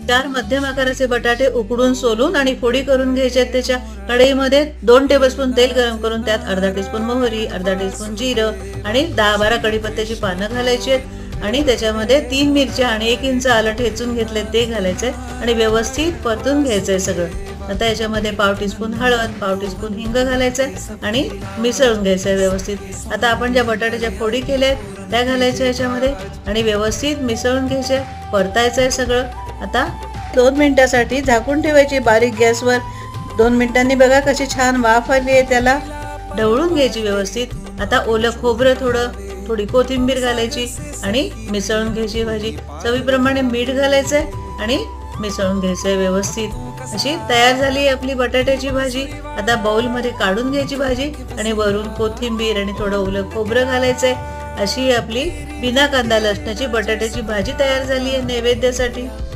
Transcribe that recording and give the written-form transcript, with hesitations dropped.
4 मध्यम आकाराचे बटाटे उकडून सोलून आणि फोडी करून घ्यायचे आहेत। त्याच्या कढईमध्ये 2 टेबलस्पून तेल गरम करून त्यात अर्धा टीस्पून मोहरी, अर्धा टीस्पून जिरं आणि 10-12 कढीपत्त्याची पानं घालायची आहेत आणि त्याच्यामध्ये 3 मिरच्या आणि 1 इंच आलं ठेचून घेतले ते घालायचंय आणि व्यवस्थित परतून घ्यायचंय सगळं। आता याच्यामध्ये पाव टीस्पून हळद, पाव टीस्पून हिंग घालायचंय आणि मिसळून घ्यायचंय व्यवस्थित। आता आपण ज्या बटाट्याच्या फोडी केल्या आहेत त्या घालायच्या याच्यामध्ये आणि व्यवस्थित मिसळून घ्यायचे, परतायचंय सगळं। आता 2 मिनिटासाठी झाकून ठेवायची बारीक गॅसवर। 2 मिनिटांनी बघा कशी छान वाफ आली आहे, त्याला ढवळून घ्यायची व्यवस्थित। आता ओलं खोबरं थोडी कोथिंबीर घालायची आणि मिसळून घ्यायची भाजी। चवीप्रमाणे मीठ घालायचंय आणि मिसळून घ्यायचंय व्यवस्थित। अशी तयार झाली आपली बटाट्याची भाजी। आता बाउलमध्ये काढून घ्यायची भाजी आणि वरून कोथिंबीर आणि थोडं ओलं खोबरं घालायचंय। अशी आपली बिना कांदा लसणाची बटाट्याची भाजी तयार झाली आहे नैवेद्यासाठी।